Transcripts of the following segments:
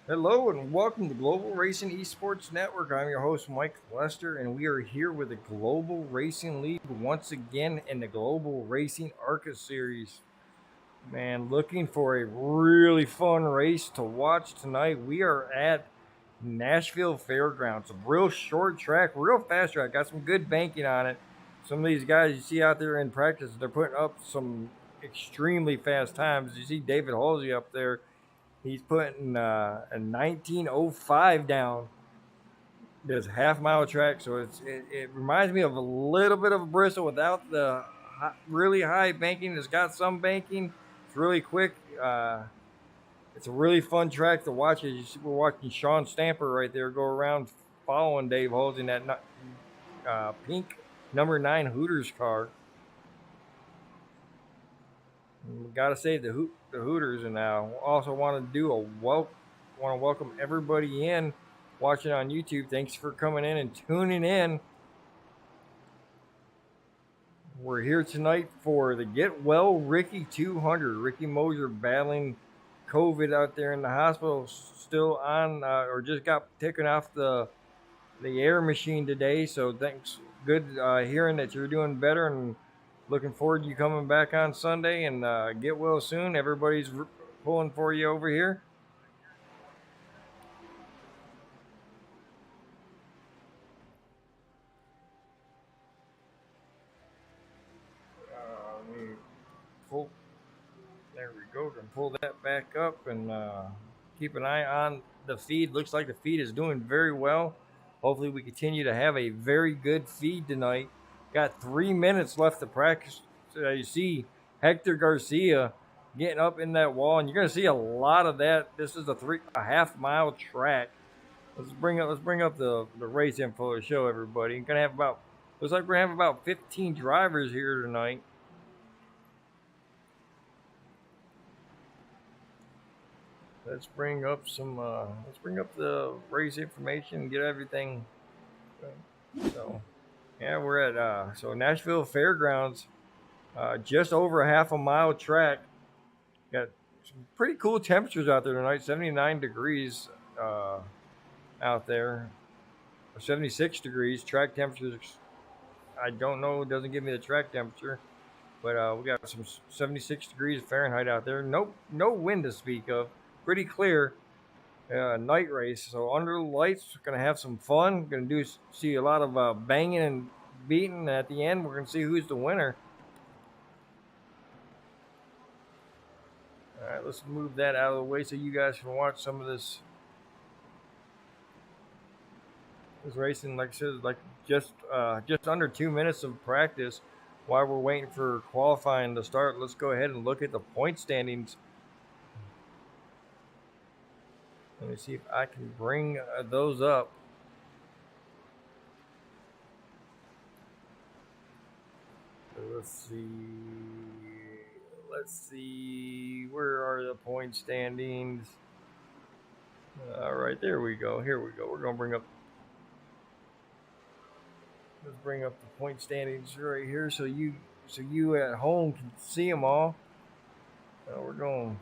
Hello and welcome to Global Racing Esports Network. I'm your host, Mike Lester, and we are here with the Global Racing League once again in the Global Racing ARCA Series. Man, looking for a really fun race to watch tonight. We are at Nashville Fairgrounds. A real short track, real fast track. Got some good banking on it. Some of these guys you see out there in practice, they're putting up some extremely fast times. You see David Halsey up there. He's putting a 19:05 down this half mile track. So it reminds me of a little bit of a Bristol without the really high banking. It's got some banking. It's really quick. It's a really fun track to watch. As you see, we're watching Sean Stamper right there go around following Dave holding that pink number 9 Hooters car. We got to save the Hooters, and now also want to do a want to welcome everybody in watching on YouTube. Thanks for coming in and tuning in. We're here tonight for the Get Well Ricky 200. Ricky Mosier battling COVID out there in the hospital, still on or just got taken off the air machine today. So thanks. Good hearing that you're doing better and looking forward to you coming back on Sunday and get well soon. Everybody's pulling for you over here. Let me pull. There we go. Can pull that back up and keep an eye on the feed. Looks like the feed is doing very well. Hopefully, we continue to have a very good feed tonight. Got 3 minutes left to practice. So you see Hector Garcia getting up in that wall, and you're going to see a lot of that. This is a half mile track. Let's bring up the race info to show everybody. You're gonna have about looks like we're gonna have about 15 drivers here tonight. Let's bring up the race information and get everything. So yeah, we're at Nashville Fairgrounds, just over a half a mile track. Got some pretty cool temperatures out there tonight. 79 degrees out there, or 76 degrees. Track temperatures. I don't know. It doesn't give me the track temperature. But we got some 76 degrees Fahrenheit out there. No wind to speak of. Pretty clear. Night race. So under the lights, we're gonna have some fun. Gonna see a lot of banging and beating. And at the end, we're gonna see who's the winner. All right, let's move that out of the way so you guys can watch some of this racing. Like I said, like just under 2 minutes of practice. While we're waiting for qualifying to start, let's go ahead and look at the point standings. Let me see if I can bring those up. Let's see. Let's see. Where are the point standings? All right, there we go. Here we go. We're gonna bring up. Let's bring up the point standings right here, so you at home can see them all. We're gonna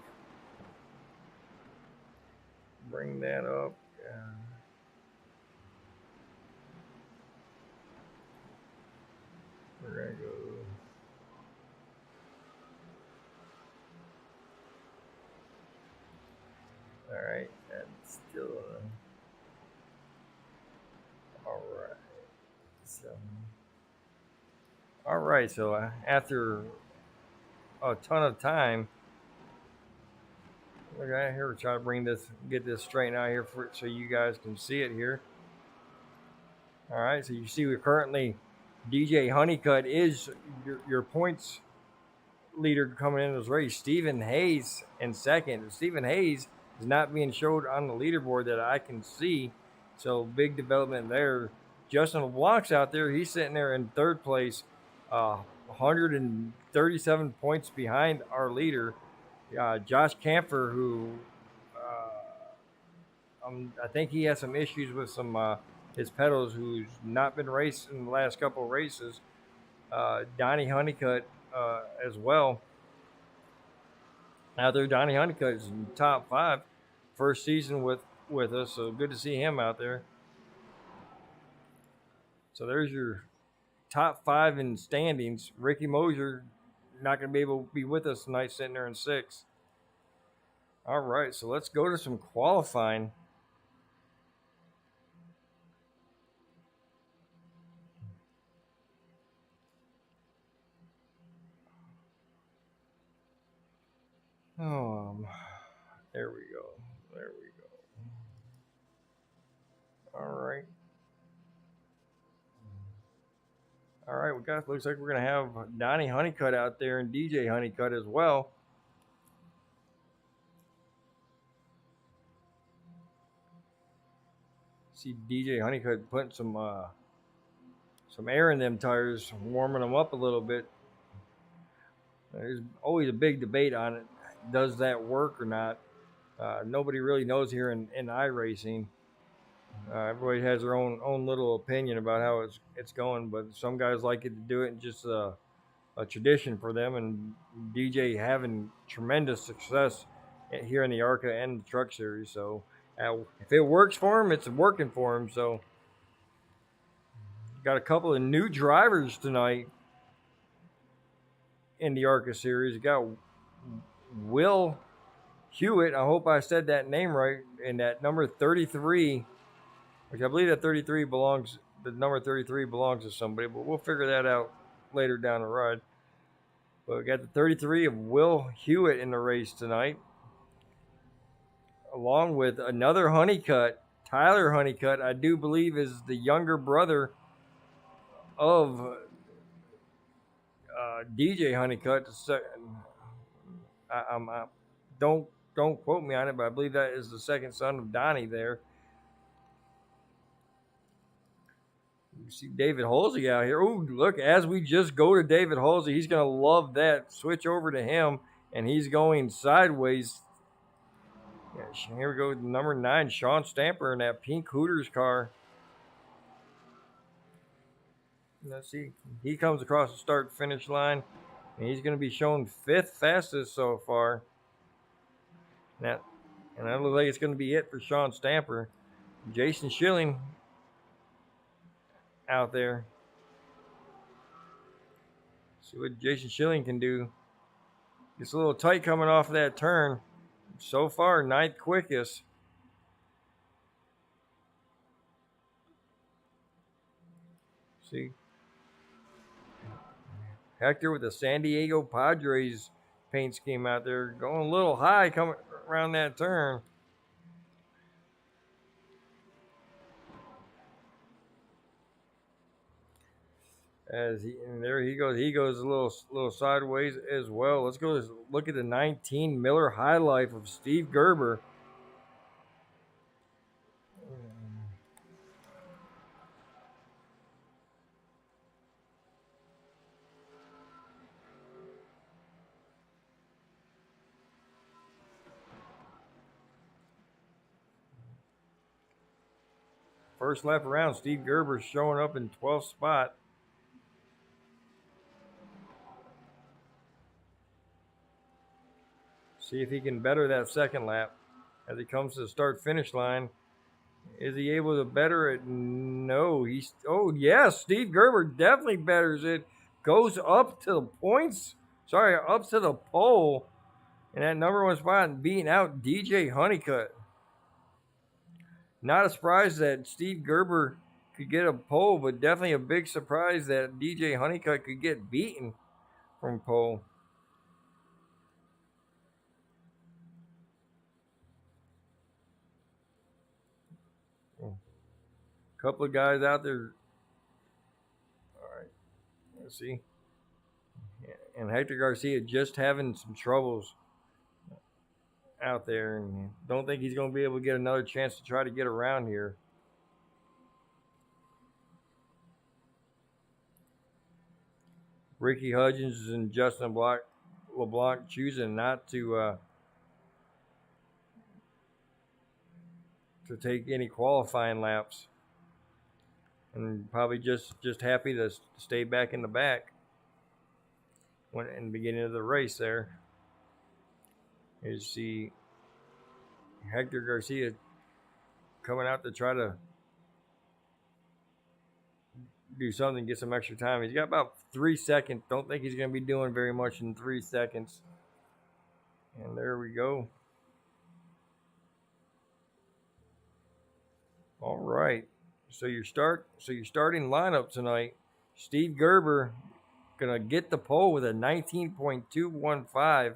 bring that up. We're gonna go. All right, and still. All right. So. All right. So after a ton of time, okay, here we're trying to get this straightened out here so you guys can see it here. All right. So you see, we're currently DJ Honeycutt is your points leader coming into this race. Stephen Hayes in second. Stephen Hayes is not being showed on the leaderboard that I can see. So big development there. Justin LeBlanc's out there. He's sitting there in third place, 137 points behind our leader, Josh Camphor, who I think he has some issues with some his pedals, who's not been racing in the last couple of races. Donnie Honeycutt as well. Out there, Donnie Honeycutt is in the top five. First season with with us, so good to see him out there. So there's your top 5 in standings. Ricky Mosier not going to be able to be with us tonight, sitting there in 6th. All right, so let's go to some qualifying. There we go. There we go. All right. All right, looks like we're gonna have Donnie Honeycutt out there and DJ Honeycutt as well. See DJ Honeycutt putting some air in them tires, warming them up a little bit. There's always a big debate on it. Does that work or not? Nobody really knows here in iRacing. Everybody has their own little opinion about how it's going, but some guys like it to do it in just a tradition for them. And DJ having tremendous success here in the ARCA and the Truck Series. So if it works for him, it's working for him. So got a couple of new drivers tonight in the ARCA Series. You got Will Hewitt. I hope I said that name right. And that number 33, which I believe that the number 33 belongs to somebody, but we'll figure that out later down the road. But we got the 33 of Will Hewitt in the race tonight, along with another Honeycutt, Tyler Honeycutt. I do believe is the younger brother of DJ Honeycutt. Don't quote me on it, but I believe that is the second son of Donnie there. You see David Halsey out here. Oh, look, as we just go to David Halsey, he's going to love that. Switch over to him, and he's going sideways. Yeah, here we go, number 9, Sean Stamper in that pink Hooters car. Let's see. He comes across the start-finish line, and he's going to be shown 5th fastest so far. And that looks like it's going to be it for Sean Stamper. Jason Schilling out there. See what Jason Schilling can do. Gets a little tight coming off of that turn. So far, 9th quickest. See? Hector with the San Diego Padres paint scheme out there. Going a little high coming around that turn. There he goes. He goes a little sideways as well. Let's go look at the 19 Miller High Life of Steve Gerber. First lap around, Steve Gerber showing up in 12th spot. See if he can better that second lap as he comes to the start-finish line. Is he able to better it? No. Yes, Steve Gerber definitely betters it. Goes up to the points. Up to the pole. In that number 1 spot and beating out DJ Honeycutt. Not a surprise that Steve Gerber could get a pole, but definitely a big surprise that DJ Honeycutt could get beaten from pole. Couple of guys out there. All right, let's see. And Hector Garcia just having some troubles out there, and don't think he's going to be able to get another chance to try to get around here. Ricky Hudgens and Justin LeBlanc choosing not to take any qualifying laps, and probably just happy to stay back in the back in the beginning of the race there. You see Hector Garcia coming out to try to do something, get some extra time. He's got about 3 seconds. Don't think he's going to be doing very much in 3 seconds. And there we go. All right. So your starting lineup tonight, Steve Gerber gonna get the pole with a 19.215.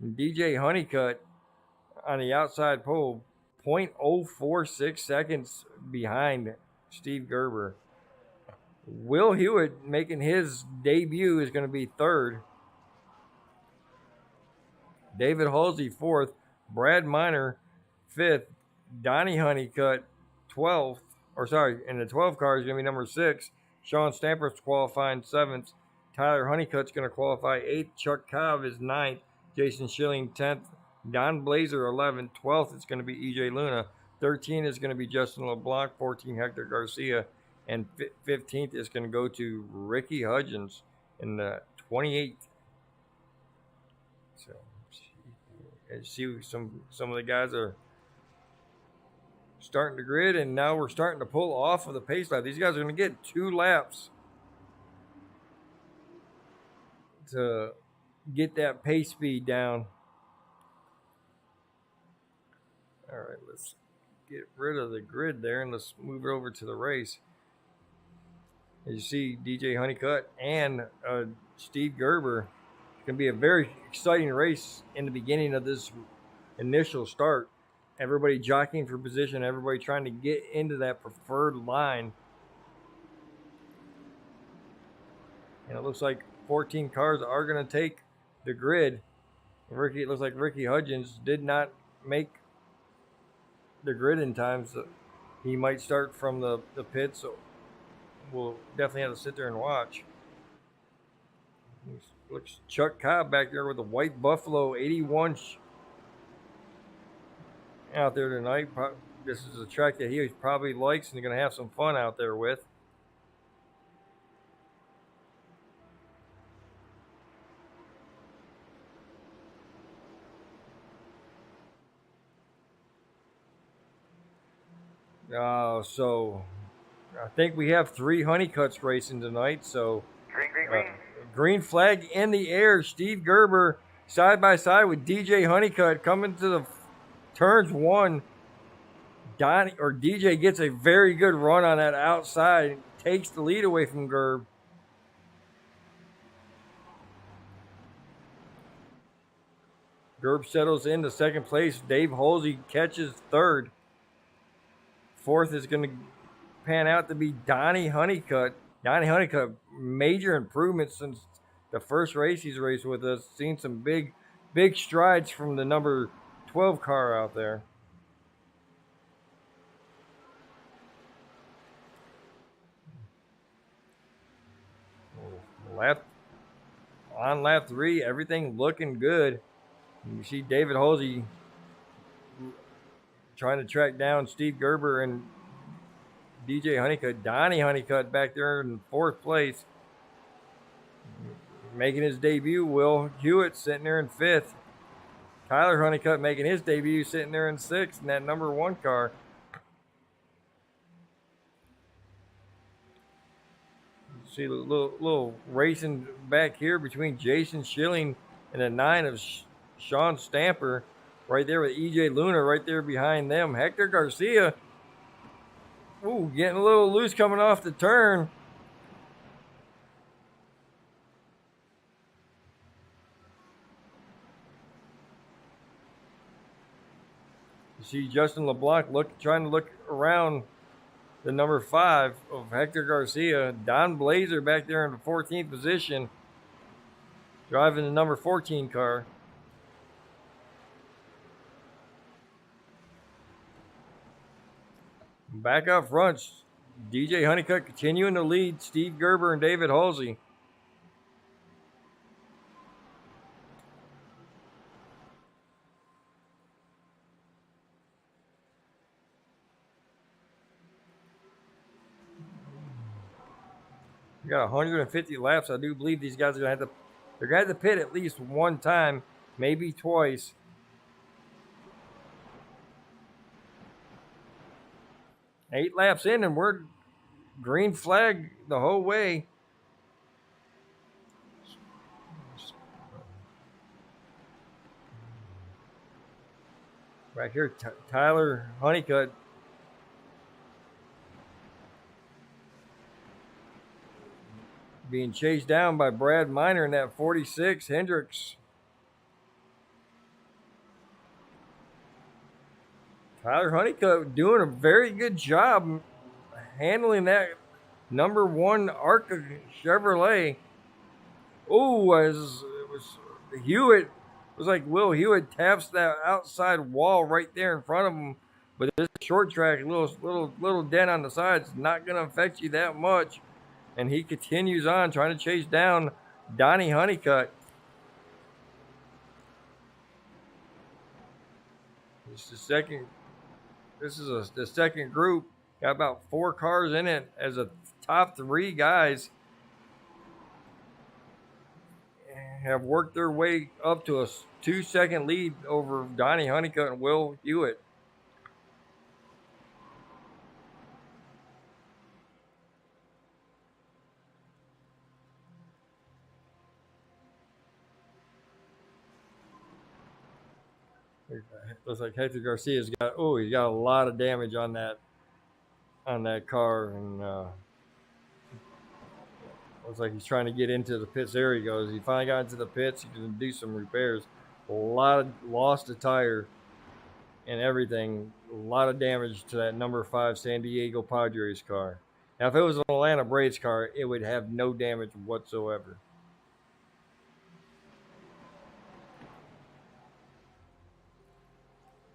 And DJ Honeycutt on the outside pole, 0.046 seconds behind Steve Gerber. Will Hewitt making his debut is going to be third. David Halsey fourth. Brad Miner fifth. Donnie Honeycutt 12th. And the 12 car is going to be number 6. Sean Stamper's qualifying 7th. Tyler Honeycutt's going to qualify 8th. Chuck Cobb is 9th. Jason Schilling 10th. Don Blazer 11th. 12th is going to be EJ Luna. 13th is going to be Justin LeBlanc. 14th, Hector Garcia. And 15th is going to go to Ricky Hudgens in the 28th. So, see some of the guys are starting to grid, and now we're starting to pull off of the pace lap. These guys are going to get 2 laps to get that pace speed down. All right, let's get rid of the grid there, and let's move it over to the race. As you see, DJ Honeycutt and Steve Gerber. It's going to be a very exciting race in the beginning of this initial start. Everybody jockeying for position, everybody trying to get into that preferred line. And it looks like 14 cars are going to take the grid. It looks like Ricky Hudgens did not make the grid in time, so he might start from the pit, so we'll definitely have to sit there and watch. Looks Chuck Cobb back there with the white Buffalo 81 out there tonight. This is a track that he probably likes and going to have some fun out there with. So I think we have 3 Honeycutts racing tonight. So green flag in the air. Steve Gerber side by side with DJ Honeycutt coming to the turns 1. DJ gets a very good run on that outside, takes the lead away from Gerb. Gerb settles into second place. Dave Halsey catches third. Fourth is going to pan out to be Donnie Honeycutt. Donnie Honeycutt, major improvements since the first race he's raced with us. Seen some big strides from the number 12 car out there. On lap 3, everything looking good. You see David Halsey trying to track down Steve Gerber and DJ Honeycutt. Donnie Honeycutt back there in 4th place. Making his debut, Will Hewitt sitting there in 5th. Tyler Honeycutt making his debut, sitting there in 6th in that number 1 car. See a little racing back here between Jason Schilling and the 9 of Sean Stamper. Right there with EJ Luna right there behind them. Hector Garcia, getting a little loose coming off the turn. You see Justin LeBlanc trying to look around the number 5 of Hector Garcia. Don Blazer back there in the 14th position, driving the number 14 car. Back up front, DJ Honeycutt continuing to lead Steve Gerber and David Halsey. We got 150 laps. I do believe these guys are going to have to pit at least one time, maybe twice. 8 laps in, and we're green flag the whole way. Back here, Tyler Honeycutt being chased down by Brad Miner in that 46 Hendricks. Tyler Honeycutt doing a very good job handling that number 1 ARCA Chevrolet. Oh, as it was Hewitt, it was like Will Hewitt taps that outside wall right there in front of him. But this short track, little dent on the side's not going to affect you that much. And he continues on trying to chase down Donnie Honeycutt. This is the second group. Got about 4 cars in it as the top 3 guys have worked their way up to a 2-second lead over Donnie Honeycutt and Will Hewitt. Looks like Hector Garcia's got he's got a lot of damage on that car, and looks like he's trying to get into the pits. There he goes. He finally got into the pits. He's going to do some repairs. A lot of lost a tire and everything. A lot of damage to that number 5 San Diego Padres car. Now, if it was an Atlanta Braves car, it would have no damage whatsoever.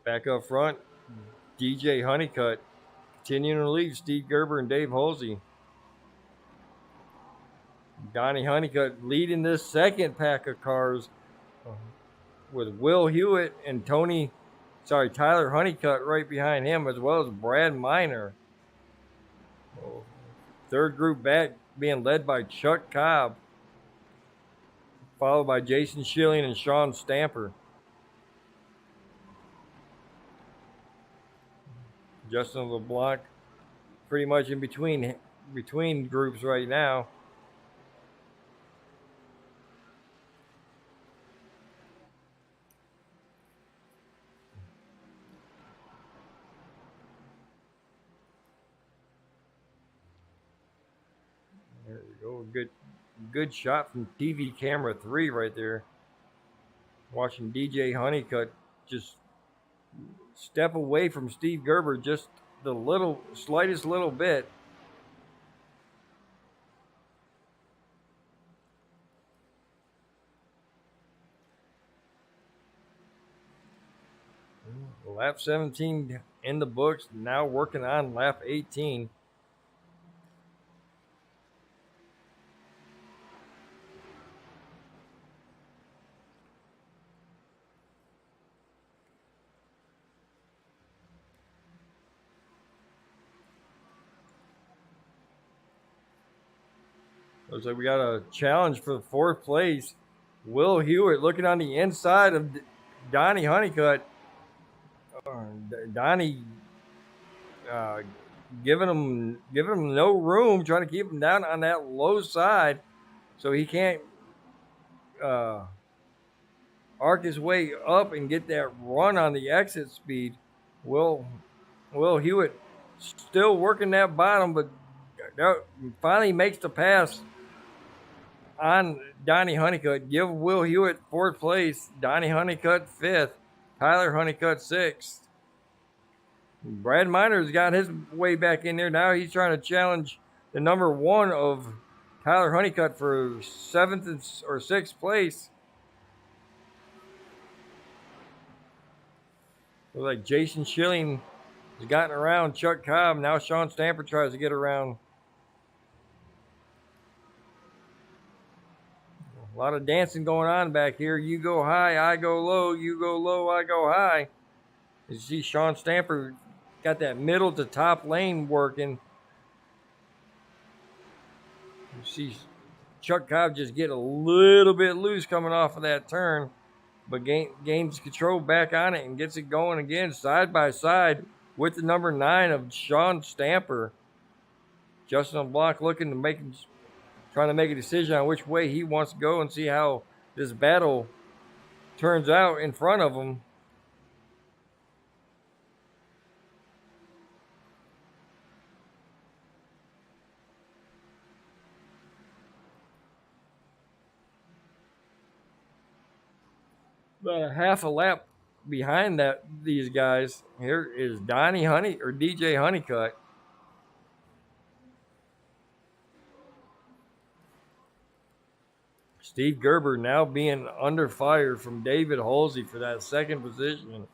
Back up front, DJ Honeycutt continuing to lead Steve Gerber and Dave Holsey. Donnie Honeycutt leading this second pack of cars with Will Hewitt and Tyler Honeycutt right behind him, as well as Brad Miner. Third group back being led by Chuck Cobb, followed by Jason Schilling and Sean Stamper. Justin LeBlanc pretty much in between groups right now. There we go. Good shot from TV camera 3 right there. Watching DJ Honeycutt just step away from Steve Gerber just the slightest little bit. Lap 17 in the books, now working on lap 18. Looks like we got a challenge for the 4th place. Will Hewitt looking on the inside of Donnie Honeycutt. Donnie giving him no room, trying to keep him down on that low side so he can't arc his way up and get that run on the exit speed. Will Hewitt still working that bottom, but finally makes the pass on Donnie Honeycutt. Give Will Hewitt 4th place, Donnie Honeycutt 5th, Tyler Honeycutt 6th. Brad Miner's got his way back in there. Now he's trying to challenge the number 1 of Tyler Honeycutt for 7th or 6th place. Looks like Jason Schilling has gotten around Chuck Cobb. Now Sean Stamper tries to get around. A lot of dancing going on back here. You go high, I go low. You go low, I go high. You see Sean Stamper got that middle to top lane working. You see Chuck Cobb just get a little bit loose coming off of that turn, but gains control back on it and gets it going again side by side. with the number 9 of Sean Stamper. Justin LeBlanc looking to trying to make a decision on which way he wants to go and see how this battle turns out in front of him. About a half a lap behind these guys. Here is DJ Honeycutt. Steve Gerber now being under fire from David Halsey for that second position.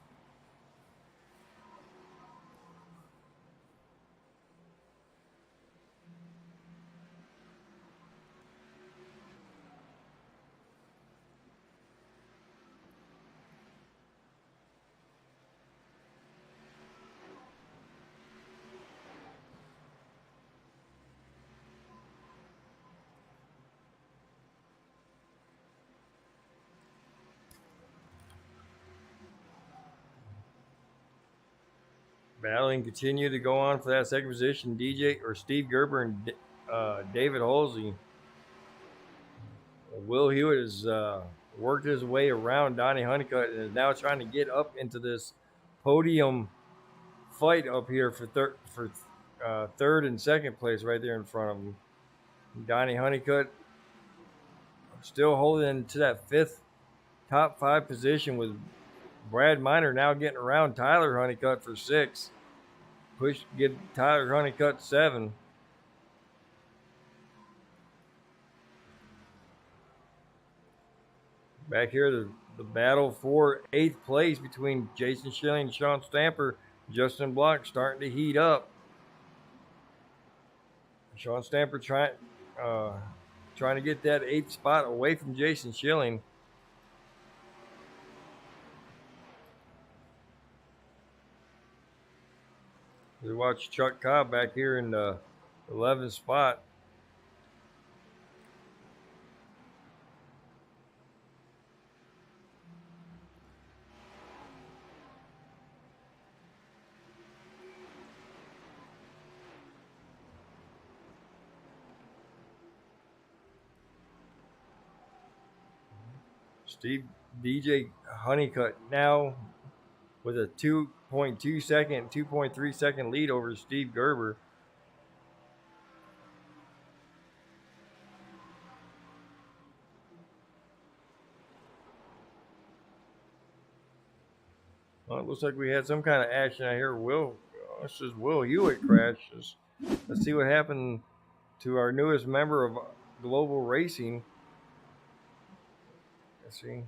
Battling continue to go on for that second position. Steve Gerber and David Halsey. Will Hewitt has worked his way around Donnie Honeycutt and is now trying to get up into this podium fight up here for third and second place right there in front of him. Donnie Honeycutt still holding to that fifth top 5 position with Brad Miner now getting around Tyler Honeycutt for 6. Get Tyler Honeycutt 7. Back here, the battle for 8th place between Jason Schilling and Sean Stamper. Justin Block starting to heat up. Sean Stamper trying to get that 8th spot away from Jason Schilling. We watch Chuck Cobb back here in the 11th spot. DJ Honeycutt now with a 2.3 second lead over Steve Gerber. Well, it looks like we had some kind of action out here. This is Will Hewitt crashes. Let's see what happened to our newest member of Global Racing. Let's see.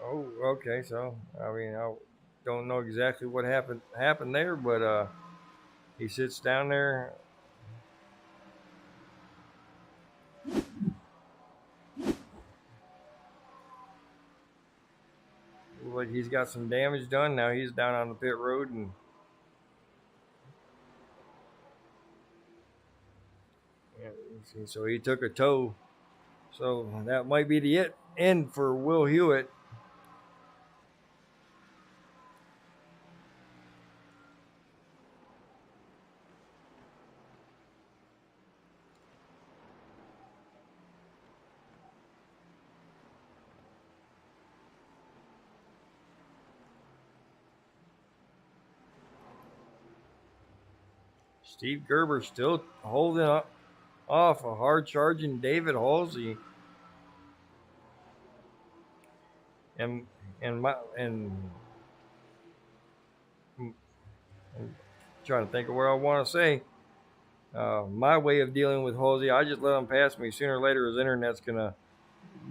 Oh, okay. So I mean, I don't know exactly what happened there, but he sits down there. Looks like he's got some damage done. Now he's down on the pit road and. So he took a tow. So that might be the end for Will Hewitt. Steve Gerber still holding off a hard charging David Halsey. And I'm trying to think of what I want to say. My way of dealing with Halsey, I just let him pass me. Sooner or later, his internet's gonna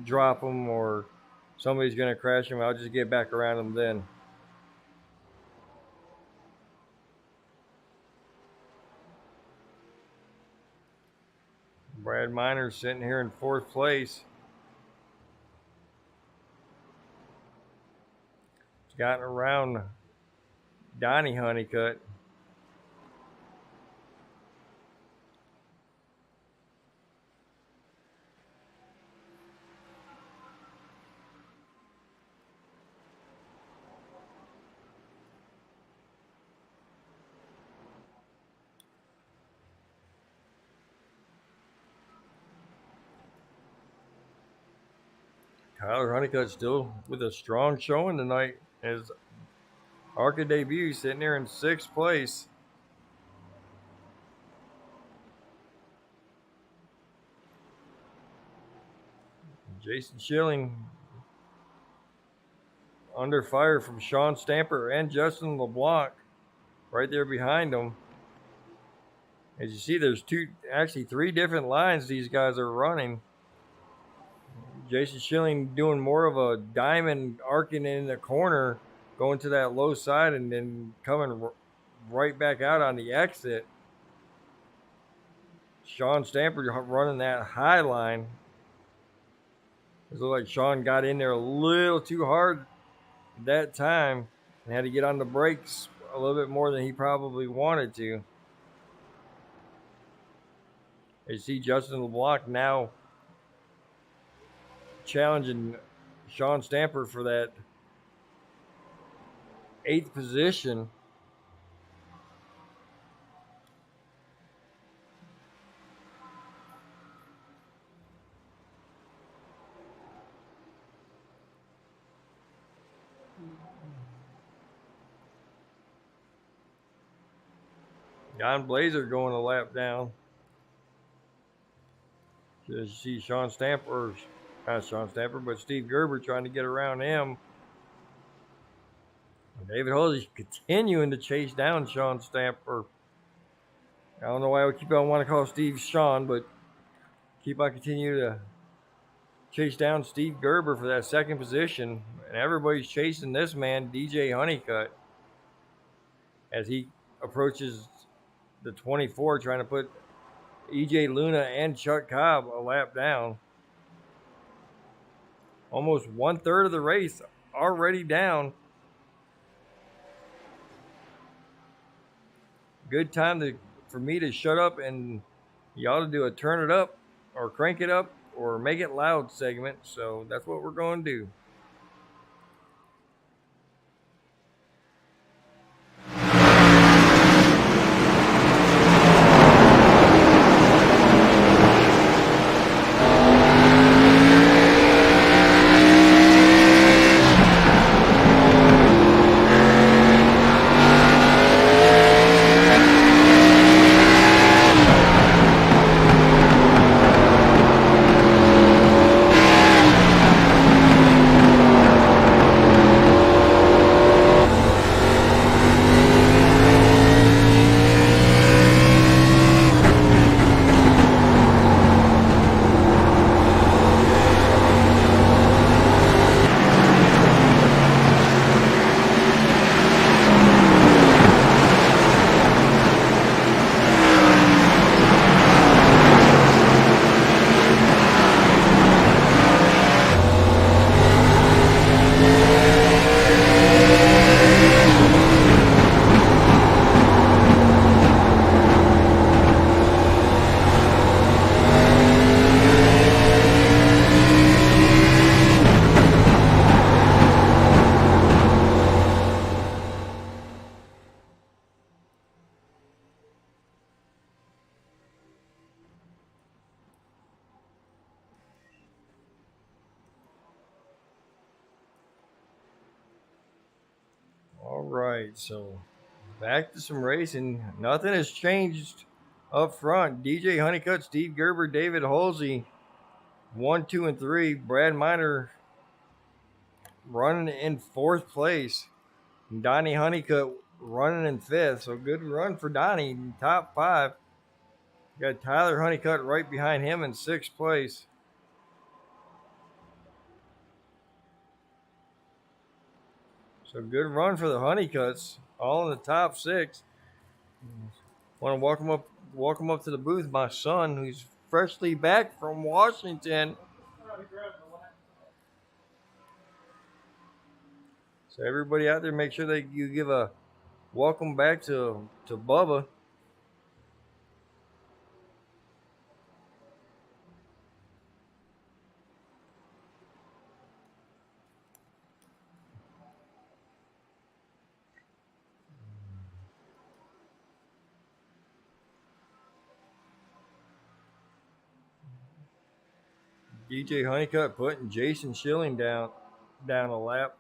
drop him, or somebody's gonna crash him. I'll just get back around him then. Brad Miner sitting here in 4th place. He's gotten around Donnie Honeycutt. Tyler Honeycutt still with a strong showing tonight as ARCA debut, sitting there in 6th place. Jason Schilling under fire from Sean Stamper and Justin LeBlanc right there behind him. As you see, there's three different lines these guys are running. Jason Schilling doing more of a diamond arcing in the corner, going to that low side and then coming right back out on the exit. Sean Stamper running that high line. It looked like Sean got in there a little too hard that time and had to get on the brakes a little bit more than he probably wanted to. You see Justin LeBlanc now challenging Sean Stamper for that 8th position. John Blazer going a lap down. You see Sean Stamper, not Sean Stamper, but Steve Gerber trying to get around him. David Halsey continuing to chase down Sean Stamper. I don't know why I keep on wanting to call Steve Sean, but keep on continuing to chase down Steve Gerber for that 2nd position. And everybody's chasing this man, DJ Honeycutt, as he approaches the 24, trying to put EJ Luna and Chuck Cobb a lap down. Almost 1/3 of the race already down. Good time for me to shut up, and you ought to do a turn it up or crank it up or make it loud segment. So that's what we're going to do. All right, so back to some racing. Nothing has changed up front. DJ Honeycutt, Steve Gerber, David Halsey, 1, 2, and 3. Brad Miner running in 4th place. Donnie Honeycutt running in 5th. So good run for Donnie, top 5. Got Tyler Honeycutt right behind him in 6th place. So good run for the Honeycutts, all in the top 6. Want to welcome up to the booth my son, who's freshly back from Washington. So everybody out there, make sure that you give a welcome back to Bubba. DJ Honeycutt putting Jason Schilling down a lap.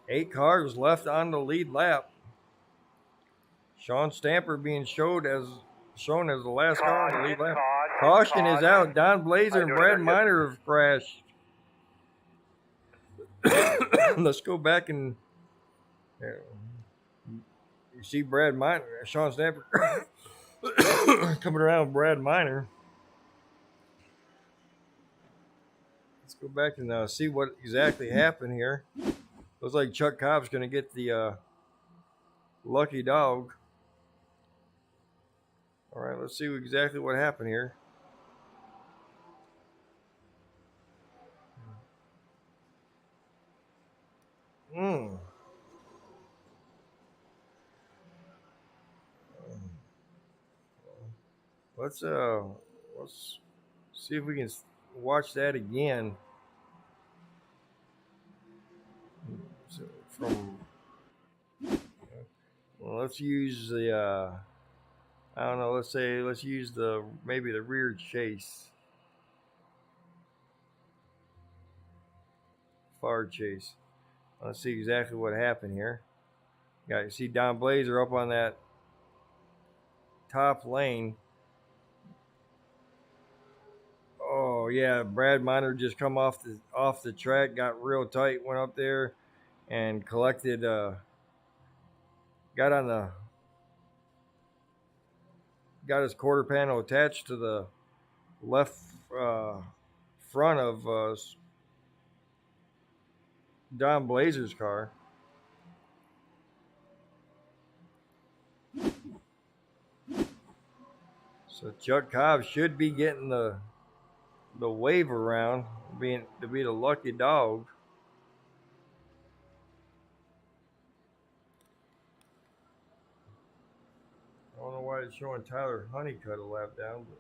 8 cars left on the lead lap. Sean Stamper being shown as the last car on the lead lap. Caution is out. Don Blazer and Brad Miner have crashed. Let's go back and you see Brad Miner, Sean Stamper coming around with Brad Miner. Let's go back and see what exactly happened here. Looks like Chuck Cobb's going to get the lucky dog. All right, let's see exactly what happened here. Let's see if we can watch that again. So let's use the I don't know. Let's use maybe the rear chase, far chase. Let's see exactly what happened here. You see Don Blazer up on that top lane. Oh yeah, Brad Miner just come off the track, got real tight, went up there, and collected. Got his quarter panel attached to the left front of Don Blazer's car. So Chuck Cobb should be getting the wave around, to be the lucky dog. I don't know why it's showing Tyler Honeycutt a lap down, but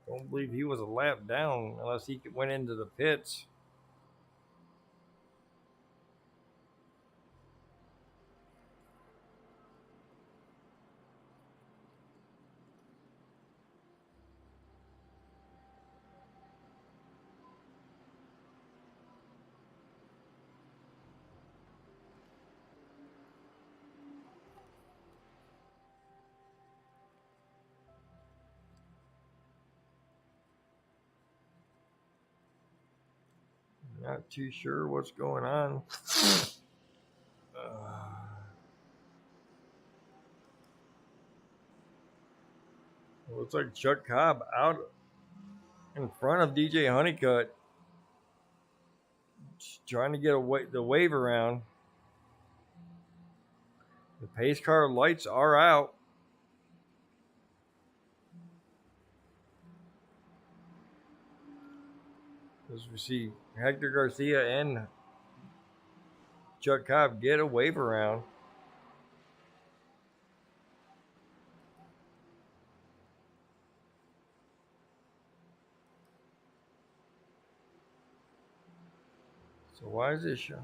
don't believe he was a lap down unless he went into the pits. Not too sure what's going on. Looks like Chuck Cobb out in front of DJ Honeycutt, trying to get the wave around. The pace car lights are out. As we see Hector Garcia and Chuck Cobb get a wave around. So why is this show?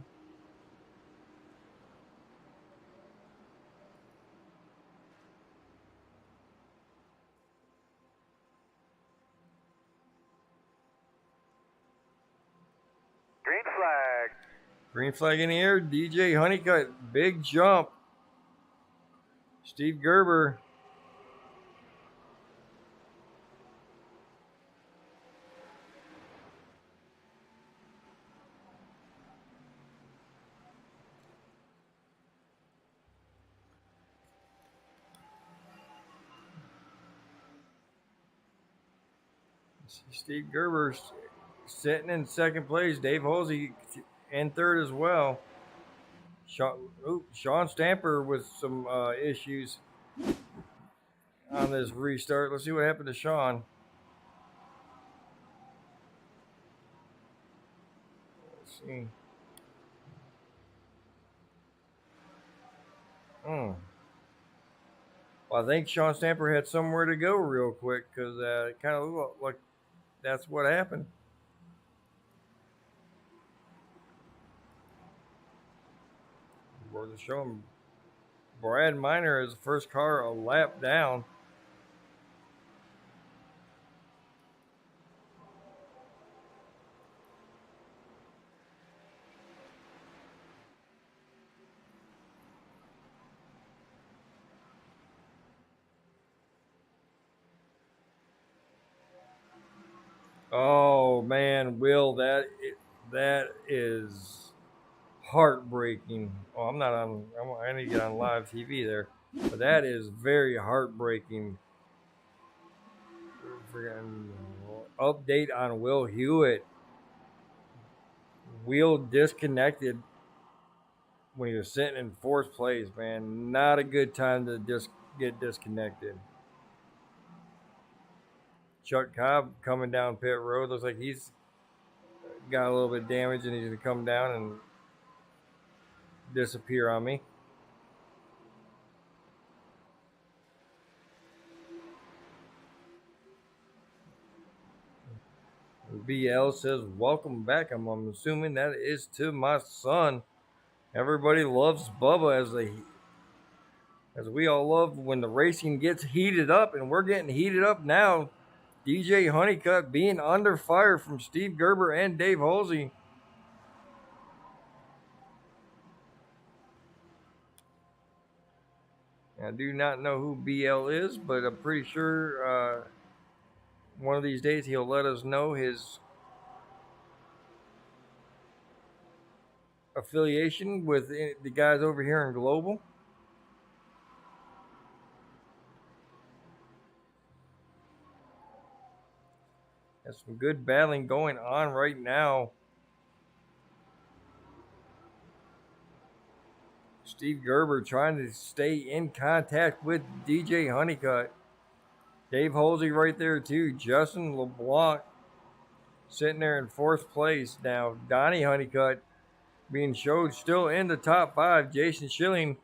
Green flag. Green flag in the air. DJ Honeycutt, big jump. Steve Gerber. Steve Gerber sitting in second place. Dave Halsey in third as well. Sean Stamper with some issues on this restart. Let's see what happened to Sean. Let's see. Well, I think Sean Stamper had somewhere to go real quick, because it kind of looked like that's what happened. We're showing Brad Miner as the first car a lap down. Oh man, Will, that is heartbreaking. Oh, I'm not on. I need to get on live TV there, but that is very heartbreaking. Freaking update on Will Hewitt. Wheel disconnected when he was sitting in fourth place. Man, not a good time to just get disconnected. Chuck Cobb coming down pit road. Looks like he's got a little bit of damage and he's gonna come down and disappear on me. BL says, welcome back. I'm assuming that is to my son. Everybody loves Bubba as we all love when the racing gets heated up, and we're getting heated up now. DJ Honeycutt being under fire from Steve Gerber and Dave Halsey. I do not know who BL is, but I'm pretty sure one of these days he'll let us know his affiliation with the guys over here in Global. There's some good battling going on right now. Steve Gerber trying to stay in contact with DJ Honeycutt. Dave Halsey right there too. Justin LeBlanc sitting there in fourth place now. Donnie Honeycutt being showed still in the top five. Jason Schilling,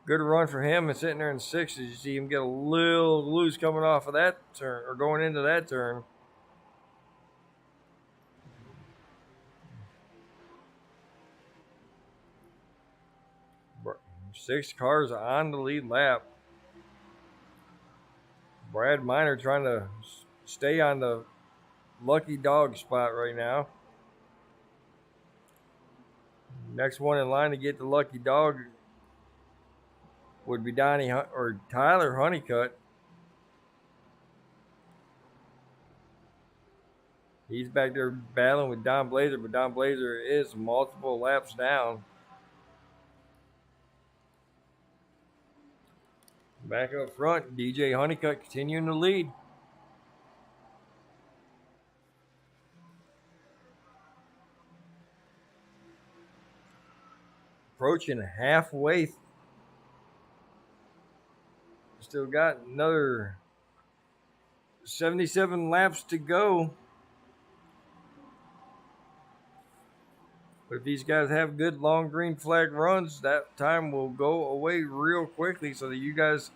good run for him, and sitting there in sixth. As you see him get a little loose coming off of that turn or going into that turn. Six cars on the lead lap. Brad Miner trying to stay on the lucky dog spot right now. Next one in line to get the lucky dog would be Tyler Honeycutt. He's back there battling with Don Blazer, but Don Blazer is multiple laps down. Back up front, DJ Honeycutt continuing to lead. Approaching halfway. Still got another 77 laps to go. But if these guys have good long green flag runs, that time will go away real quickly. So that you guys,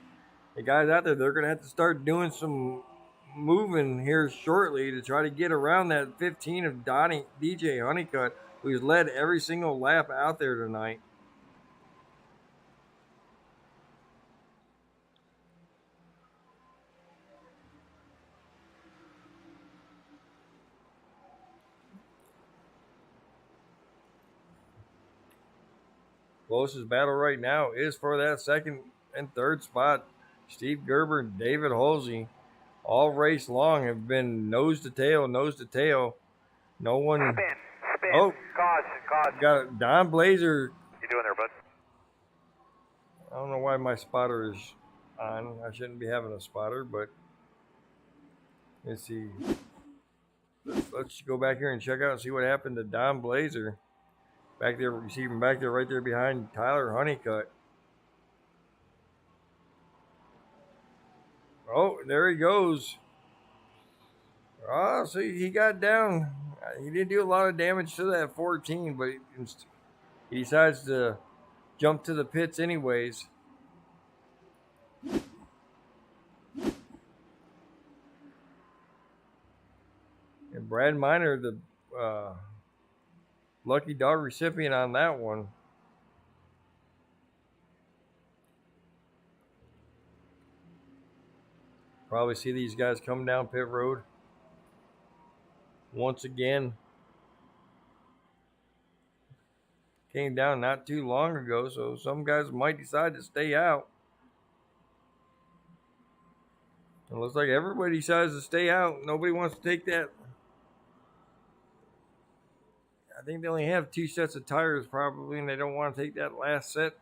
the guys out there, they're going to have to start doing some moving here shortly to try to get around that 15 of DJ Honeycutt, who's led every single lap out there tonight. Closest battle right now is for that second and third spot. Steve Gerber and David Halsey, all race long, have been nose to tail. No one. Spin. Oh, Cause. got Don Blazer. You doing there, bud? I don't know why my spotter is on. I shouldn't be having a spotter, but let's see. Let's go back here and check out and see what happened to Don Blazer. Back there, you see him back there, right there behind Tyler Honeycutt. Oh, there he goes. Oh, so he got down. He didn't do a lot of damage to that 14, but he decides to jump to the pits anyways. And Brad Miner, the lucky dog recipient on that one. Probably see these guys come down pit road once again. Came down not too long ago, so some guys might decide to stay out. It looks like everybody decides to stay out. Nobody wants to take that think they only have 2 sets of tires probably, and they don't want to take that last set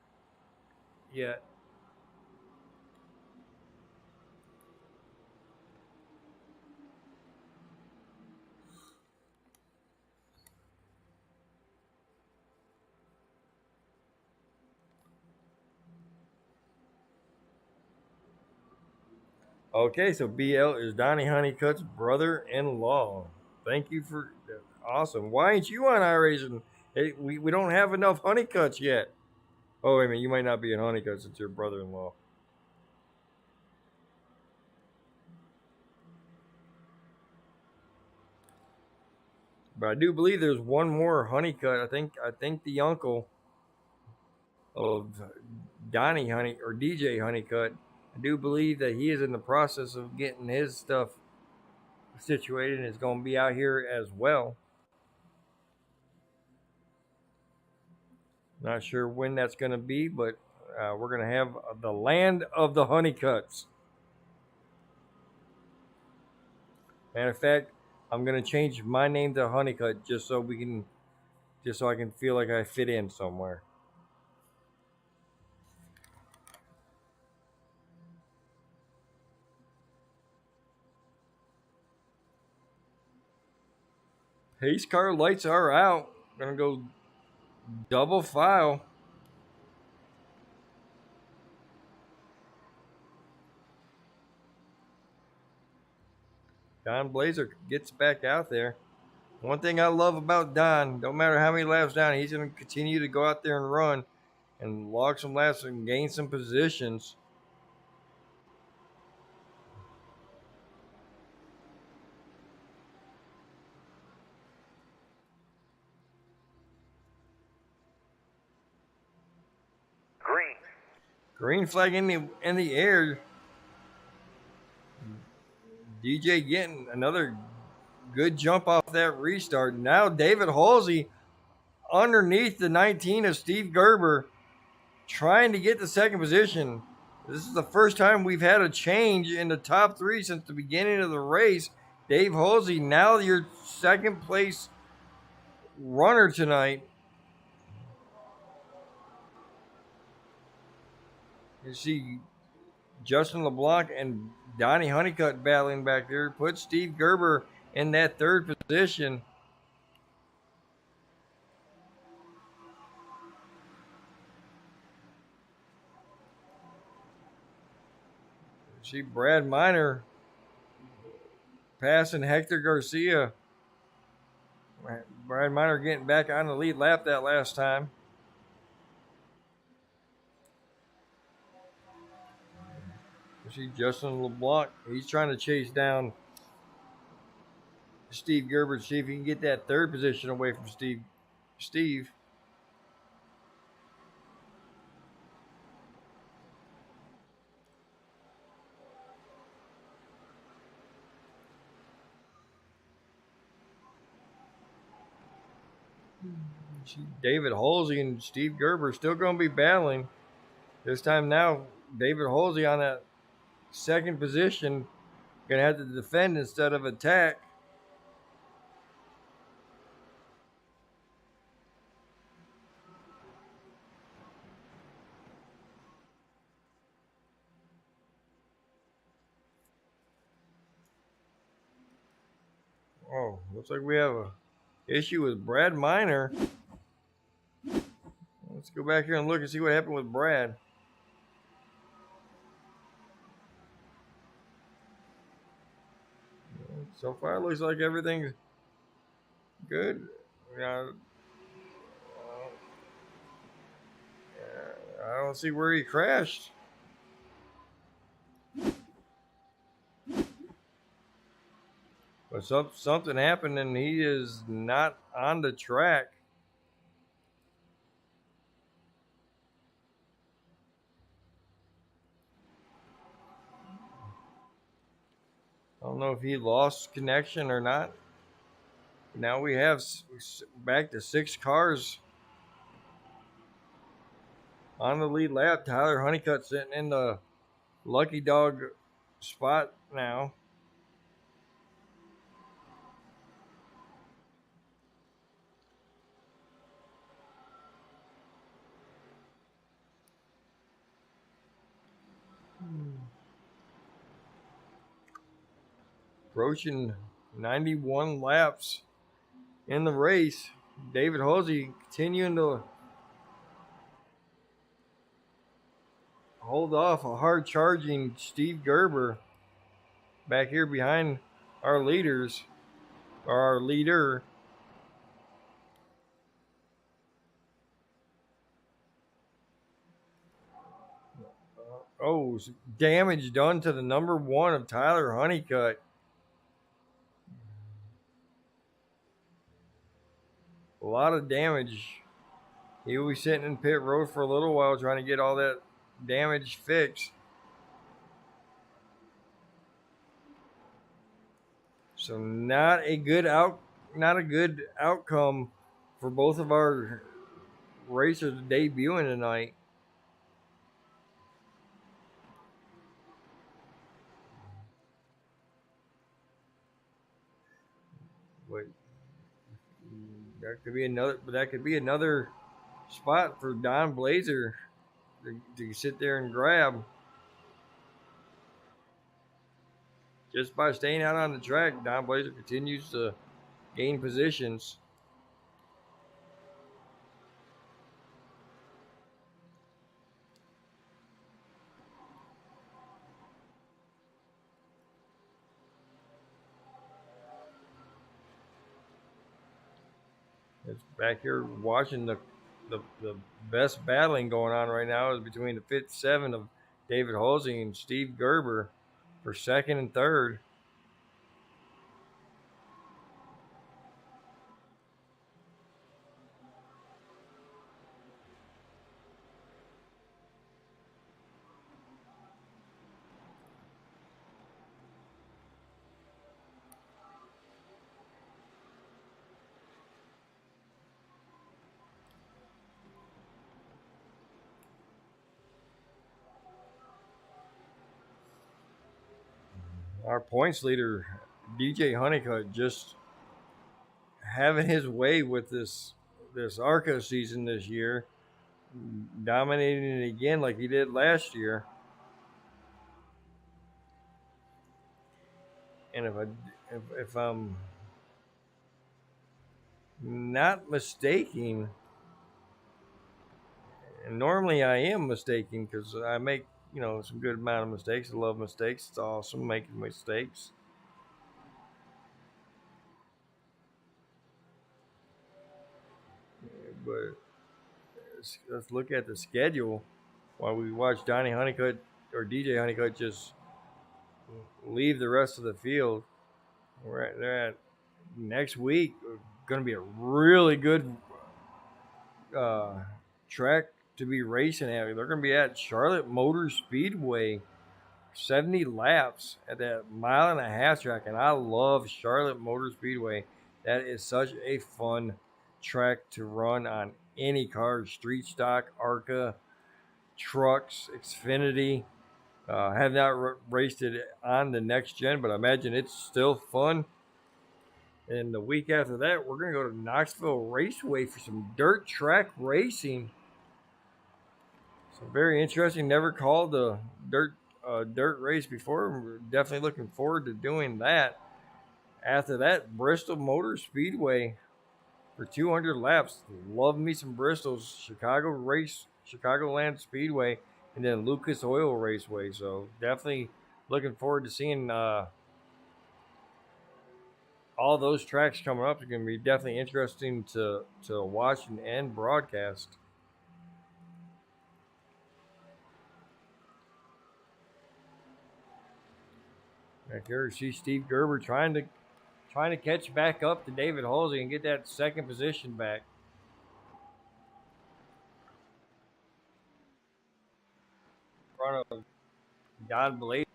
yet. Okay, so BL is Donnie Honeycutt's brother-in-law. Thank you for awesome. Why ain't you on iRacing? Hey, we don't have enough Honeycutts yet. Oh wait a minute, you might not be in Honeycutt since your brother-in-law. But I do believe there's one more Honeycutt. I think the uncle of Donnie Honey or DJ Honeycutt. I do believe that he is in the process of getting his stuff situated and is going to be out here as well. Not sure when that's going to be, but we're going to have the land of the Honeycutts. Matter of fact, I'm going to change my name to Honeycutt just so I can feel like I fit in somewhere. Pace car lights are out. Gonna go double file. Don Blazer gets back out there. One thing I love about Don, no matter how many laps down, he's going to continue to go out there and run and log some laps and gain some positions. Green flag in the air. DJ getting another good jump off that restart. Now David Halsey underneath the 19 of Steve Gerber trying to get the second position. This is the first time we've had a change in the top three since the beginning of the race. Dave Halsey, now your second place runner tonight. You see Justin LeBlanc and Donnie Honeycutt battling back there. Put Steve Gerber in that third position. See Brad Miner passing Hector Garcia. Brad Miner getting back on the lead lap that last time. See Justin LeBlanc, he's trying to chase down Steve Gerber to see if he can get that third position away from Steve. David Halsey and Steve Gerber still going to be battling. This time now, David Halsey on that second position, going to have to defend instead of attack. Oh, looks like we have a issue with Brad Miner. Let's go back here and look and see what happened with Brad. So far, it looks like everything's good. I don't see where he crashed. But something happened and he is not on the track. I don't know if he lost connection or not. Now we have back to 6 cars on the lead lap. Tyler Honeycutt sitting in the lucky dog spot now. approaching 91 laps in the race. David Halsey continuing to hold off a hard charging Steve Gerber back here behind our leaders, or our leader. Oh, damage done to the number one of Tyler Honeycutt. A lot of damage. He will be sitting in pit road for a little while trying to get all that damage fixed. So not a good outcome for both of our racers debuting tonight. But that could be another spot for Don Blazer to sit there and grab. Just by staying out on the track, Don Blazer continues to gain positions. It's back here watching the best battling going on right now is between the 57 of David Halsey and Steve Gerber for second and third. Our points leader, DJ Honeycutt, just having his way with this ARCA season this year, dominating it again like he did last year. And if I'm not mistaken, and normally I am mistaken because I make some good amount of mistakes. I love mistakes. It's awesome making mistakes. But let's look at the schedule while we watch Donnie Honeycutt or DJ Honeycutt just leave the rest of the field. They're at next week. Going to be a really good track to be racing at. They're going to be at Charlotte Motor Speedway, 70 laps at that 1.5-mile track, and I love Charlotte Motor Speedway. That is such a fun track to run on any car, street stock, ARCA, trucks, Xfinity. Have not raced it on the next gen, but I imagine it's still fun. And the week after that, we're going to go to Knoxville Raceway for some dirt track racing. So very interesting. Never called a dirt race before. We're definitely looking forward to doing that. After that, Bristol Motor Speedway for 200 laps. Love me some Bristols. Chicagoland Speedway, and then Lucas Oil Raceway. So definitely looking forward to seeing all those tracks coming up. It's going to be definitely interesting to watch and broadcast. Back here, you see Steve Gerber trying to catch back up to David Halsey and get that second position back. In front of Don Blazer.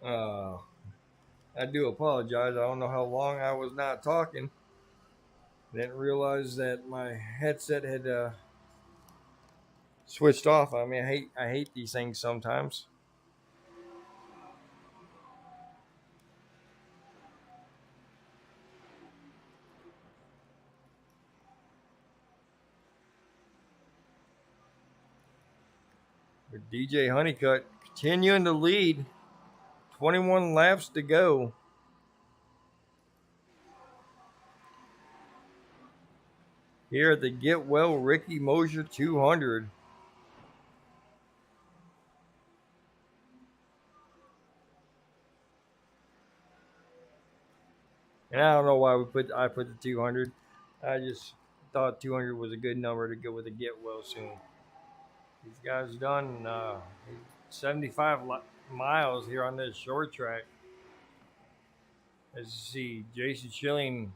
Uh, I do apologize. I don't know how long I was not talking. Didn't realize that my headset had switched off. I mean, I hate these things sometimes. With DJ Honeycutt continuing to lead, 21 laps to go. Here at the Get Well Ricky Mosier 200. And I don't know why I put the 200. I just thought 200 was a good number to go with the Get Well soon. These guys done 75 miles here on this short track. As you see, Jason Schilling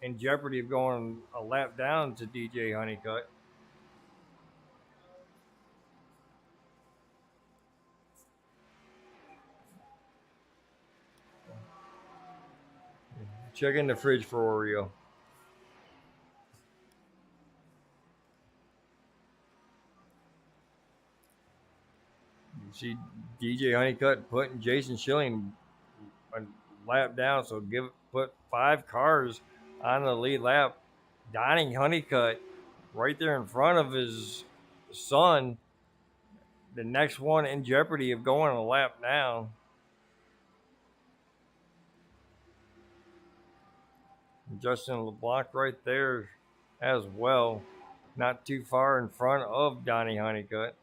in jeopardy of going a lap down to DJ Honeycutt. Check in the fridge for Oreo. You see DJ Honeycutt putting Jason Schilling a lap down, so put 5 cars on the lead lap. Donnie Honeycutt right there in front of his son, the next one in jeopardy of going a lap down. Justin LeBlanc right there as well, not too far in front of Donnie Honeycutt.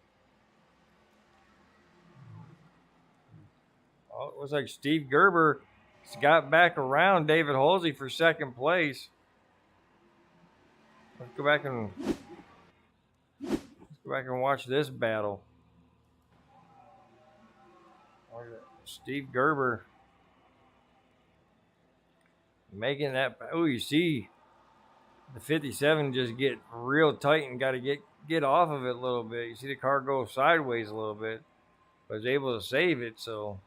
Oh, it looks like Steve Gerber got back around David Halsey for second place. Let's go back and watch this battle. Steve Gerber making that. Oh, you see the 57 just get real tight and got to get off of it a little bit. You see the car go sideways a little bit. Was able to save it, so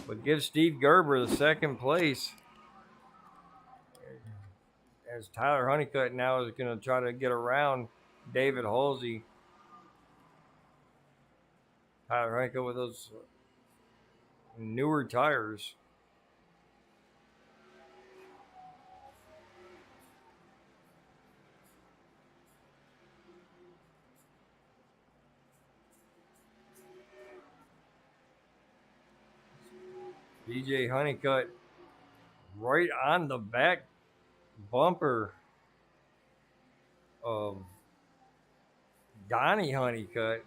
but give Steve Gerber the second place. As Tyler Honeycutt now is going to try to get around David Halsey. Tyler Honeycutt with those newer tires. DJ Honeycutt right on the back bumper of Donnie Honeycutt.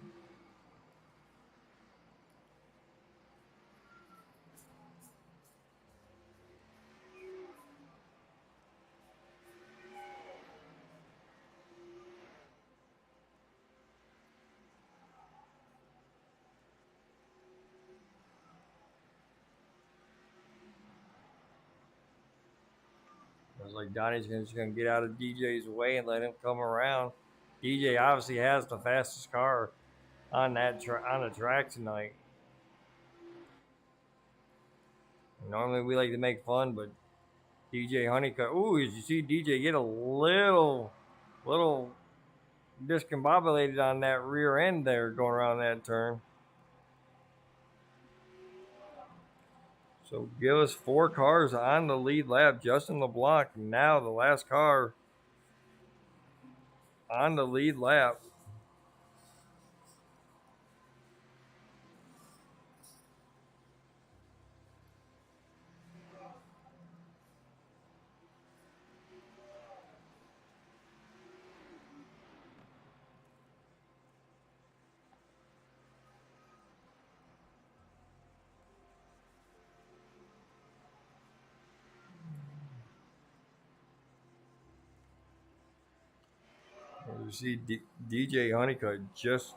It was like Donnie's just going to get out of DJ's way and let him come around. DJ obviously has the fastest car on on the track tonight. Normally we like to make fun, but DJ Honeycutt. Ooh, as you see DJ get a little discombobulated on that rear end there going around that turn. So give us 4 cars on the lead lap. Justin LeBlanc now the last car on the lead lap. You see DJ Honeycutt just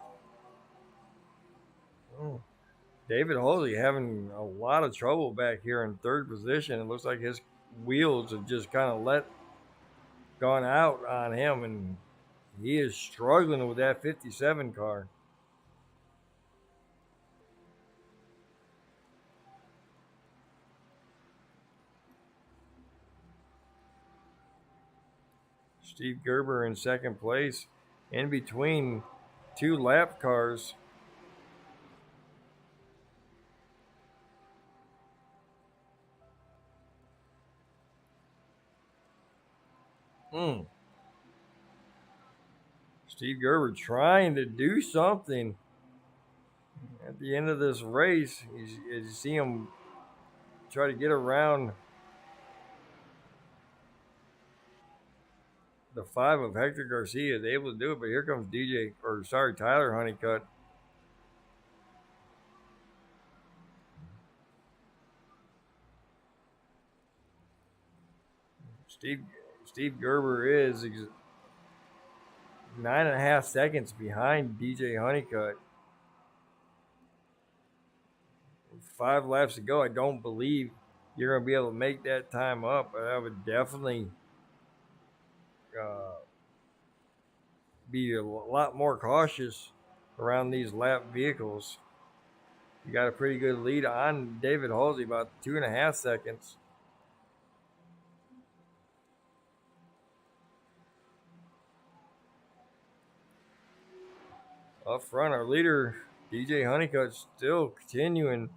David Halsey having a lot of trouble back here in third position. It looks like his wheels have just kind of gone out on him, and he is struggling with that 57 car. Steve Gerber in second place, in between two lap cars. Steve Gerber trying to do something at the end of this race. You see him try to get around the 5 of Hector Garcia. Is able to do it, but here comes Tyler Honeycutt. Steve Gerber is 9.5 seconds behind DJ Honeycutt. 5 laps to go. I don't believe you're going to be able to make that time up. I would definitely be a lot more cautious around these lap vehicles. You got a pretty good lead on David Halsey, about 2.5 seconds. Up front, our leader, DJ Honeycutt, still continuing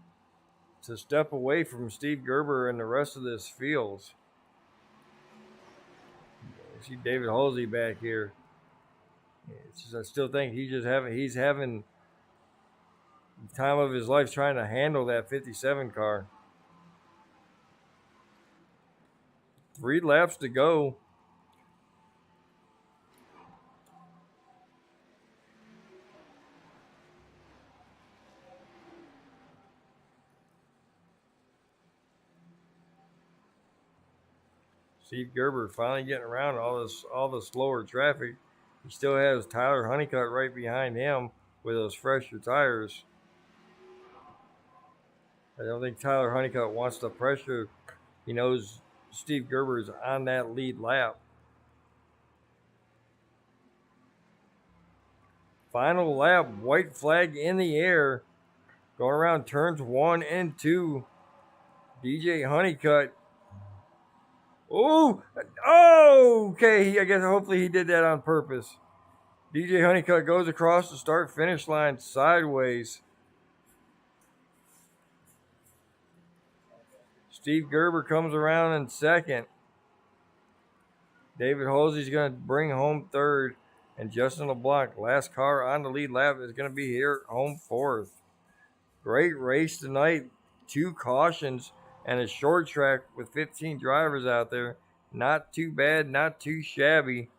to step away from Steve Gerber and the rest of this field. You see David Halsey back here. I still think he's having the time of his life trying to handle that 57 car. 3 laps to go. Steve Gerber finally getting around all the slower traffic. He still has Tyler Honeycutt right behind him with those fresher tires. I don't think Tyler Honeycutt wants the pressure. He knows Steve Gerber's on that lead lap. Final lap, white flag in the air. Going around turns 1 and 2. DJ Honeycutt. Oh, okay. I guess hopefully he did that on purpose. DJ Honeycutt goes across the start-finish line sideways. Steve Gerber comes around in second. David Halsey's going to bring home third. And Justin LeBlanc, last car on the lead lap, is going to be here home fourth. Great race tonight. 2 cautions and a short track with 15 drivers out there. Not too bad, not too shabby.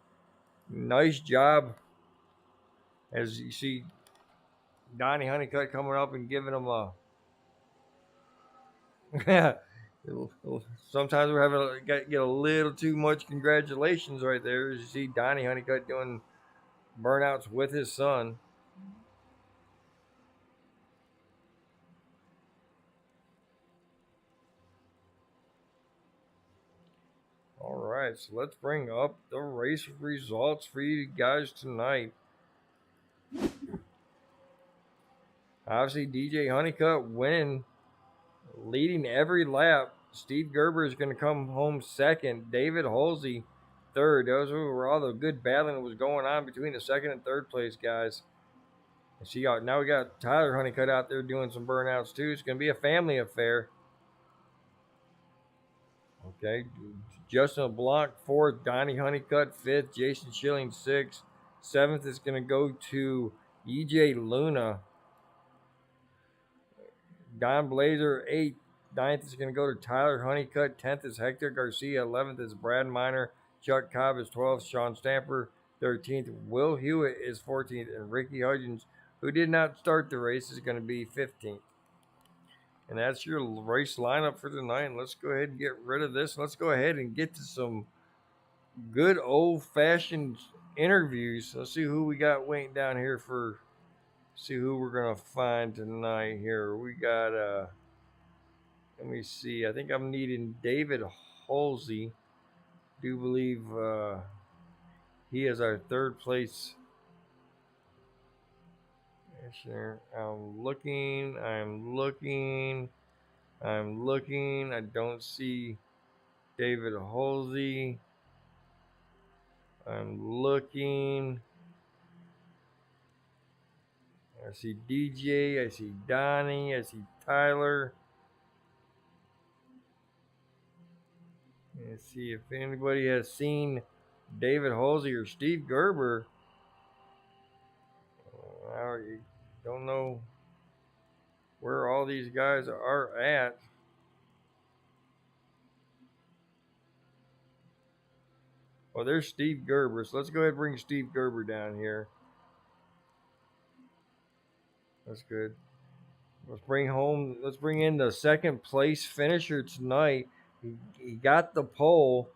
Nice job. As you see Donnie Honeycutt coming up and giving him a sometimes we're having get a little too much congratulations right there. As you see Donnie Honeycutt doing burnouts with his son. All right, so let's bring up the race results for you guys tonight. Obviously, DJ Honeycutt winning, leading every lap. Steve Gerber is going to come home second. David Halsey third. Those were all the good battling that was going on between the second and third place guys. And see, now we got Tyler Honeycutt out there doing some burnouts too. It's going to be a family affair. Okay, Justin LeBlanc fourth, Donnie Honeycutt fifth, Jason Schilling sixth. Seventh is going to go to EJ Luna. Don Blazer eighth. 9th is going to go to Tyler Honeycutt. 10th is Hector Garcia. 11th is Brad Miner. Chuck Cobb is 12th. Sean Stamper 13th. Will Hewitt is 14th. And Ricky Hudgens, who did not start the race, is going to be 15th. And that's your race lineup for tonight. Let's go ahead and get rid of this. Let's go ahead and get to some good old-fashioned interviews. Let's see who we got waiting down here for. See who we're going to find tonight here. We got, let me see. I think I'm needing David Halsey. Do believe he is our third place. I'm looking. I don't see David Halsey. I'm looking. I see DJ. I see Donnie. I see Tyler. Let's see if anybody has seen David Halsey or Steve Gerber. I don't know where all these guys are at. Well, there's Steve Gerber. So let's go ahead and bring Steve Gerber down here. That's good. Let's bring in the second place finisher tonight. He got the pole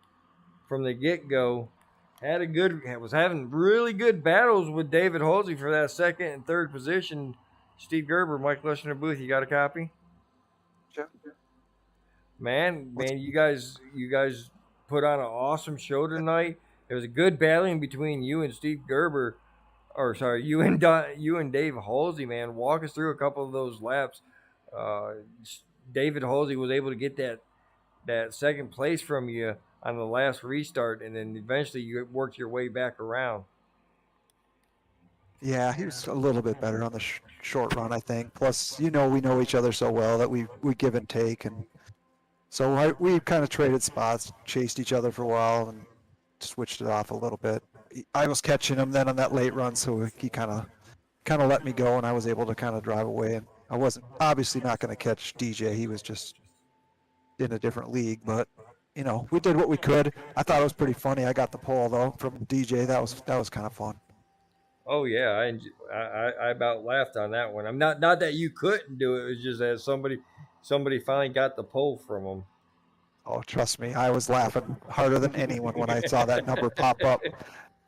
from the get-go. Was having really good battles with David Halsey for that second and third position. Steve Gerber, Mike Lester booth. You got a copy? Sure. Man, you guys put on an awesome show tonight. It was a good battling between you and Steve Gerber, or sorry, you and Dave Halsey. Man, walk us through a couple of those laps. David Halsey was able to get that second place from you on the last restart, and then eventually you worked your way back around. Yeah, he was a little bit better on the short run, I think. Plus, we know each other so well that we give and take, and so we kind of traded spots, chased each other for a while, and switched it off a little bit. I was catching him then on that late run, so he kind of let me go, and I was able to kind of drive away. And I wasn't obviously not going to catch DJ. He was just in a different league, but we did what we could. I thought it was pretty funny. I got the pole though from DJ. That was kind of fun. Oh yeah, I about laughed on that one. I'm not that you couldn't do it. It was just that somebody finally got the pole from him. Oh, trust me, I was laughing harder than anyone when I saw that number pop up.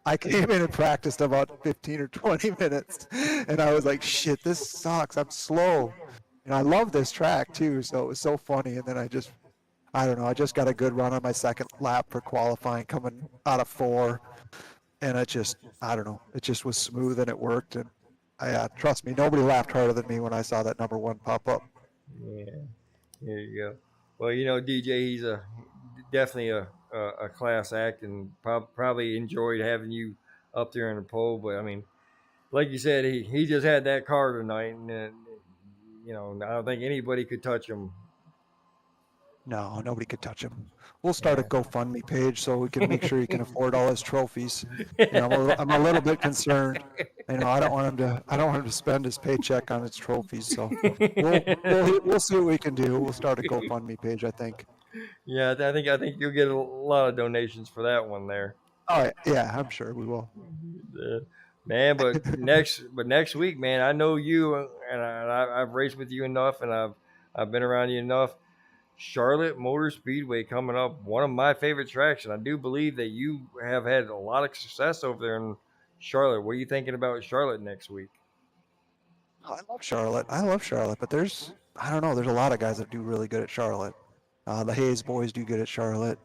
I came in and practiced about 15 or 20 minutes, and I was like, shit, this sucks. I'm slow. And I love this track too, so it was so funny. And then I don't know, I just got a good run on my second lap for qualifying, coming out of 4. And I don't know, it just was smooth and it worked. And trust me, nobody laughed harder than me when I saw that number 1 pop up. Yeah, there you go. Well, DJ, he's definitely a class act, and probably enjoyed having you up there in the pole. But I mean, like you said, he just had that car tonight, and I don't think anybody could touch him. No, nobody could touch him. We'll start a GoFundMe page so we can make sure he can afford all his trophies. I'm a little bit concerned. I don't want him to spend his paycheck on his trophies. So we'll see what we can do. We'll start a GoFundMe page, I think. Yeah, I think you'll get a lot of donations for that one there. Oh yeah, I'm sure we will. Man, but next week, man, I know you, and I've raced with you enough, and I've been around you enough. Charlotte Motor Speedway coming up, one of my favorite tracks, and I do believe that you have had a lot of success over there in Charlotte. What are you thinking about Charlotte next week? I love Charlotte, but there's a lot of guys that do really good at Charlotte. The Hayes boys do good at Charlotte.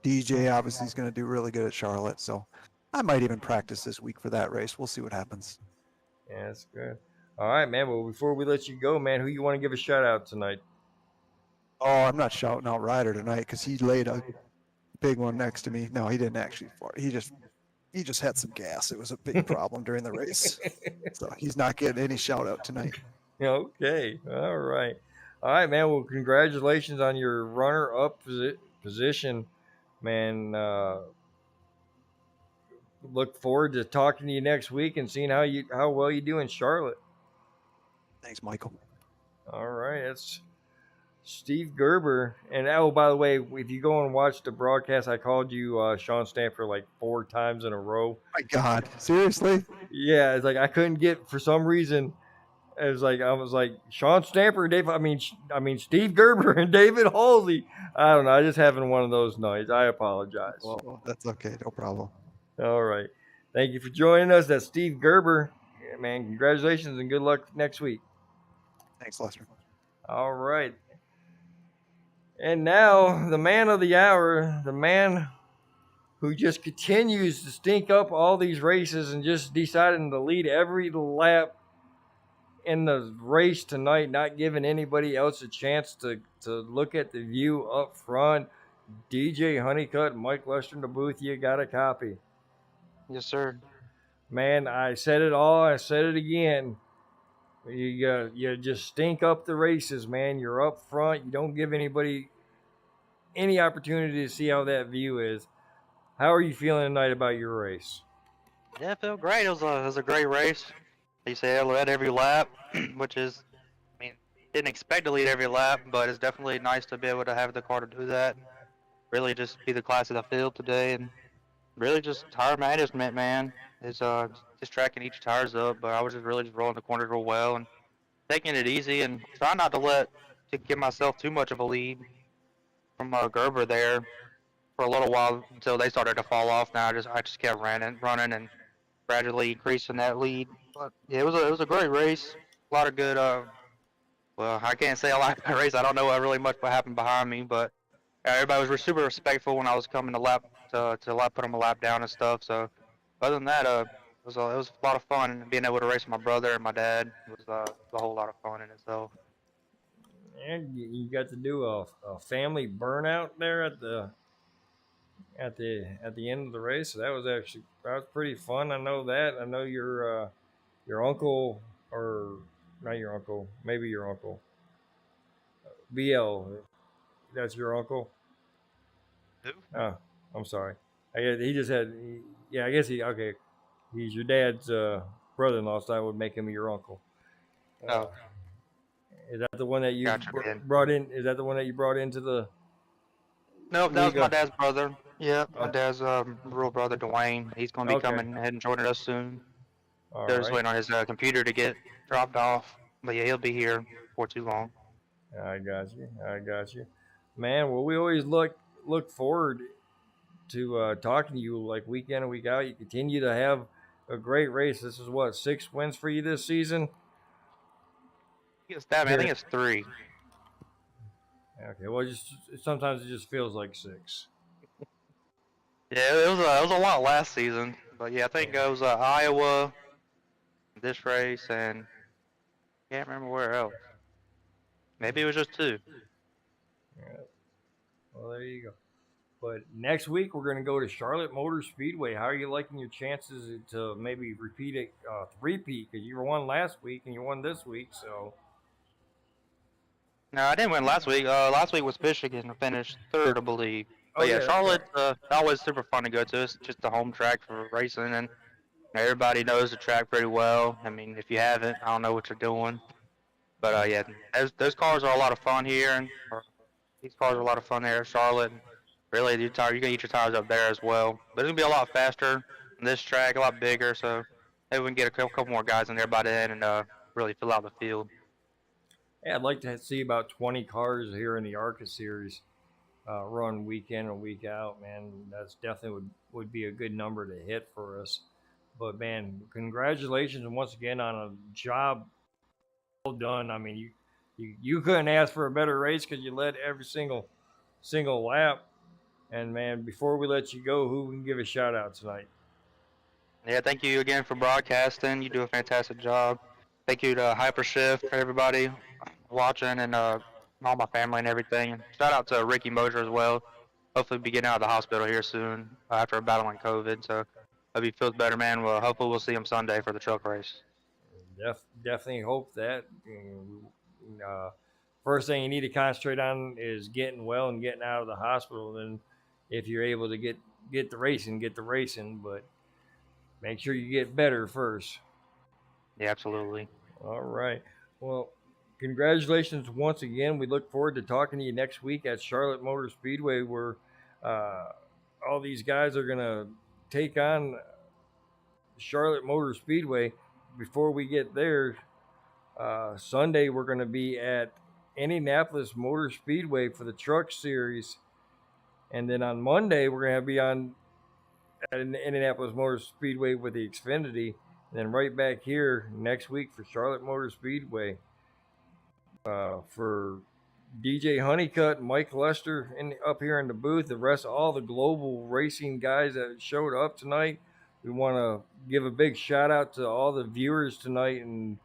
DJ obviously is going to do really good at Charlotte, so I might even practice this week for that race. We'll see what happens. Yeah, that's good. All right, man. Well, before we let you go, man, who you want to give a shout out tonight? Oh, I'm not shouting out Ryder tonight because he laid a big one next to me. No, he didn't actually. He just had some gas. It was a big problem during the race, so he's not getting any shout out tonight. Okay, all right, man. Well, congratulations on your runner-up position, man. Look forward to talking to you next week and seeing how well you do in Charlotte. Thanks, Michael. All right, that's Steve Gerber. And by the way, if you go and watch the broadcast, I called you Sean Stamper like 4 times in a row. My God, seriously? Yeah, it's like I couldn't get, for some reason. I was like Sean Stamper, Steve Gerber and David Halsey. I don't know. I just having one of those nights. I apologize. Well, that's okay. No problem. All right. Thank you for joining us. That's Steve Gerber. Yeah, man, congratulations and good luck next week. Thanks, Lester. All right. And now, the man of the hour, the man who just continues to stink up all these races and just deciding to lead every lap in the race tonight, not giving anybody else a chance to look at the view up front. DJ Honeycutt, Mike Lester in the booth, you got a copy. Yes, sir. Man, I said it all. I said it again. You just stink up the races, man. You're up front. You don't give anybody any opportunity to see how that view is. How are you feeling tonight about your race? Yeah, it felt great. It was a great race. He said I led every lap, which is, I mean, didn't expect to lead every lap, but it's definitely nice to be able to have the car to do that. Really just be the class of the field today, and really just tire management, man. Is just tracking each tires up, but I was just really just rolling the corners real well and taking it easy and trying not to give myself too much of a lead from Gerber there for a little while until they started to fall off. Now I just kept running and gradually increasing that lead. But yeah, it was a great race. A lot of good. Well, I can't say a lot of race. I don't know what really much what happened behind me, but everybody was super respectful when I was coming to put them a lap down and stuff. So other than that, it was a lot of fun and being able to race with my brother and my dad was a whole lot of fun in itself. And you got to do a family burnout there at the end of the race. So that was pretty fun. I know that. I know your uncle, or not your uncle, maybe your uncle, BL. That's your uncle. Who? Oh, I'm sorry. I guess he just had. Yeah, I guess he. Okay, he's your dad's brother-in-law, so I would make him your uncle. Uh, Oh, is that the one that you gotcha, man. brought in? Is that the one that you brought into the Nope, that was league? my dad's brother. Yeah, my Oh, dad's real brother Dwayne. He's gonna be okay. coming ahead and joining us soon. All They're just right. waiting on his computer to get dropped off. But yeah, he'll be here for too long. I got you. I got you, man. Well, we always look forward to talking to you like week in and week out. You continue to have a great race. This is what, 6 wins for you this season. It's that, man. I think Here. it's three. Okay. Well, just sometimes it just feels like six. Yeah, it was a lot last season. But yeah, I think it was Iowa, this race, and can't remember where else. Maybe it was just two. Yeah. Well, there you go. But next week we're going to go to Charlotte Motor Speedway. How are you liking your chances to maybe repeat it, three-peat? Because you won last week and you won this week, so No, I didn't win last week. Last week was Michigan. I finished third, I believe. oh But yeah, yeah, that's right. Charlotte, always super fun to go to. It's just a home track for racing, and everybody knows the track pretty well. I mean, if you haven't, I don't know what you're doing. But yeah, those cars are a lot of fun here, and these cars are a lot of fun there at Charlotte. And really, you can eat your tires up there as well. But it's gonna be a lot faster on this track, a lot bigger. So maybe we can get a couple more guys in there by then and really fill out the field. Yeah, I'd like to see about 20 cars here in the ARCA series run week in and week out. Man, that's definitely would be a good number to hit for us. But man, congratulations once again on a job well done. I mean, you couldn't ask for a better race because you led every single lap. And man, before we let you go, who can give a shout out tonight? Yeah, thank you again for broadcasting. You do a fantastic job. Thank you to Hypershift for everybody watching and all my family and everything. And shout out to Ricky Mosier as well. Hopefully, be getting out of the hospital here soon after battling COVID. So, hope he feels better, man. Well, hopefully, we'll see him Sunday for the truck race. Definitely hope that. Uh, First thing you need to concentrate on is getting well and getting out of the hospital. Then, if you're able to get the racing, get the racing. But make sure you get better first. Yeah, absolutely. All right. Well, congratulations once again. We look forward to talking to you next week at Charlotte Motor Speedway, where uh, all these guys are going to take on Charlotte Motor Speedway. Before we get there, Sunday we're going to be at Indianapolis Motor Speedway for the Truck Series, and then on Monday we're going to be on at Indianapolis Motor Speedway with the Xfinity, and then right back here next week for Charlotte Motor Speedway. For DJ Honeycutt, Mike Lester up here in the booth, the rest of all the global racing guys that showed up tonight. We want to give a big shout out to all the viewers tonight and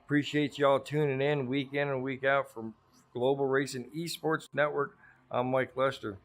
appreciate y'all tuning in week and week out from Global Racing Esports Network. I'm Mike Lester.